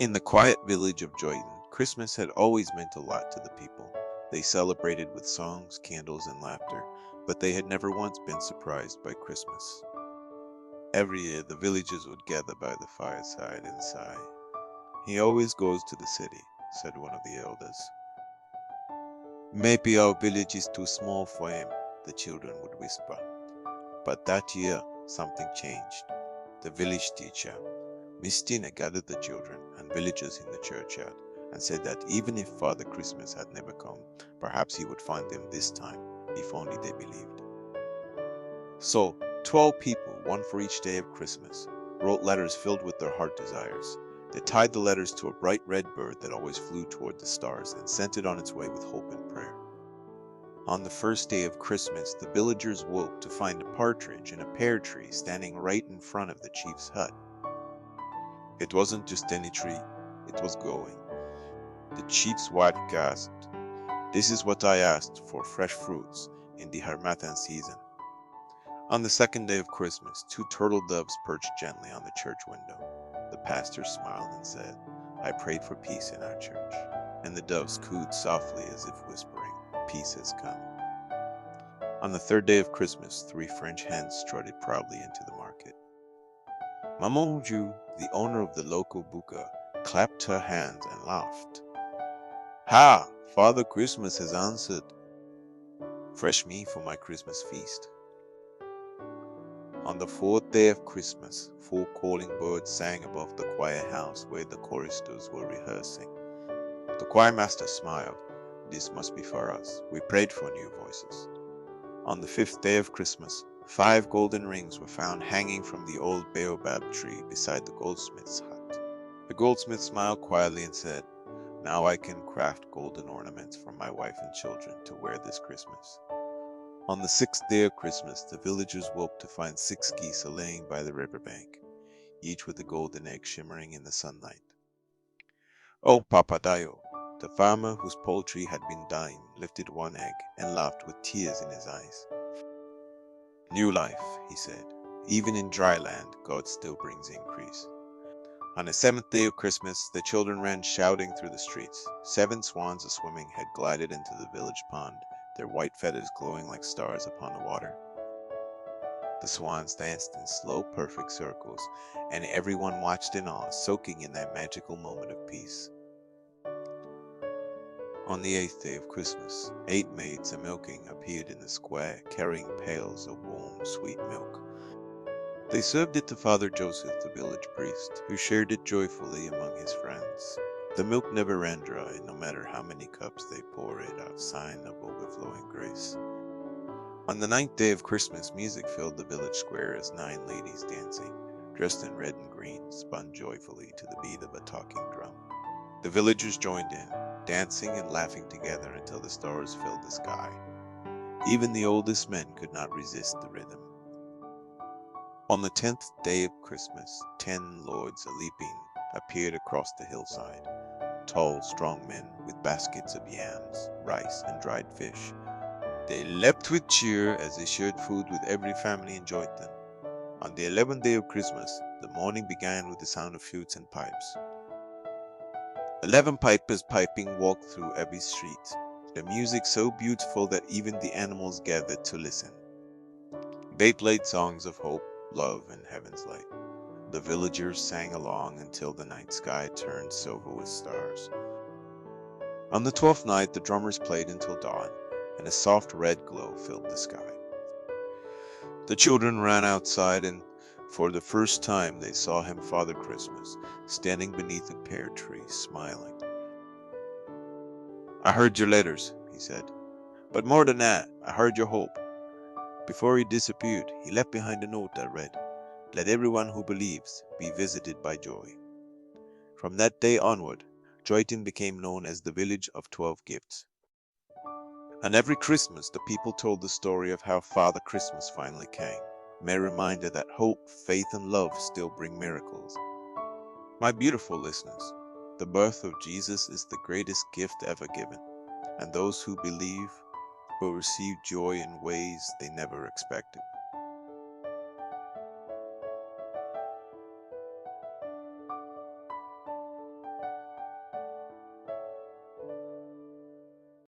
In the quiet village of Joyton, Christmas had always meant a lot to the people. They celebrated with songs, candles, and laughter, but they had never once been surprised by Christmas. Every year, the villagers would gather by the fireside and sigh. "He always goes to the city," said one of the elders. "Maybe our village is too small for him," the children would whisper. But that year, something changed. The village teacher, Miss Tina, gathered the children and villagers in the churchyard and said that even if Father Christmas had never come, perhaps he would find them this time, if only they believed. So, 12 people, one for each day of Christmas, wrote letters filled with their heart desires. They tied the letters to a bright red bird that always flew toward the stars and sent it on its way with hope and prayer. On the first day of Christmas, the villagers woke to find a partridge in a pear tree standing right in front of the chief's hut. It wasn't just any tree, it was glowing. The chief's wife gasped, "This is what I asked for, fresh fruits in the Harmattan season." On the second day of Christmas, two turtle doves perched gently on the church window. The pastor smiled and said, "I prayed for peace in our church." And the doves cooed softly as if whispering, "Peace has come." On the third day of Christmas, three French hens strutted proudly into the market. Maman Ju, the owner of the local buka, clapped her hands and laughed. "Ha! Father Christmas has answered. Fresh meat for my Christmas feast." On the fourth day of Christmas, four calling birds sang above the choir house where the choristers were rehearsing. The choirmaster smiled. "This must be for us. We prayed for new voices." On the fifth day of Christmas, 5 golden rings were found hanging from the old baobab tree beside the goldsmith's hut. The goldsmith smiled quietly and said, "Now I can craft golden ornaments for my wife and children to wear this Christmas." On the sixth day of Christmas, the villagers woke to find 6 geese laying by the riverbank, each with a golden egg shimmering in the sunlight. Old Papadayo, the farmer whose poultry had been dying, lifted one egg and laughed with tears in his eyes. "New life," he said. "Even in dry land, God still brings increase." On the 7th day of Christmas, the children ran shouting through the streets. 7 swans a-swimming had glided into the village pond, their white feathers glowing like stars upon the water. The swans danced in slow, perfect circles, and everyone watched in awe, soaking in that magical moment of peace. On the 8th day of Christmas, 8 maids a-milking appeared in the square, carrying pails of warm, sweet milk. They served it to Father Joseph, the village priest, who shared it joyfully among his friends. The milk never ran dry, no matter how many cups they poured it out, sign of overflowing grace. On the 9th day of Christmas, music filled the village square as 9 ladies dancing, dressed in red and green, spun joyfully to the beat of a talking drum. The villagers joined in, dancing and laughing together until the stars filled the sky. Even the oldest men could not resist the rhythm. On the 10th day of Christmas, 10 lords a-leaping appeared across the hillside, tall, strong men with baskets of yams, rice, and dried fish. They leapt with cheer as they shared food with every family in Joyton. On the 11th day of Christmas, the morning began with the sound of flutes and pipes. 11 pipers piping walked through every street, the music so beautiful that even the animals gathered to listen. They played songs of hope, love, and heaven's light. The villagers sang along until the night sky turned silver with stars. On the 12th night, the drummers played until dawn, and a soft red glow filled the sky. The children ran outside, and for the first time they saw him, Father Christmas, standing beneath a pear tree, smiling. "I heard your letters," he said, "but more than that, I heard your hope." Before he disappeared, he left behind a note that read, "Let everyone who believes be visited by joy." From that day onward, Joyton became known as the Village of 12 Gifts. And every Christmas, the people told the story of how Father Christmas finally came, a reminder that hope, faith, and love still bring miracles. My beautiful listeners, the birth of Jesus is the greatest gift ever given, and those who believe will receive joy in ways they never expected.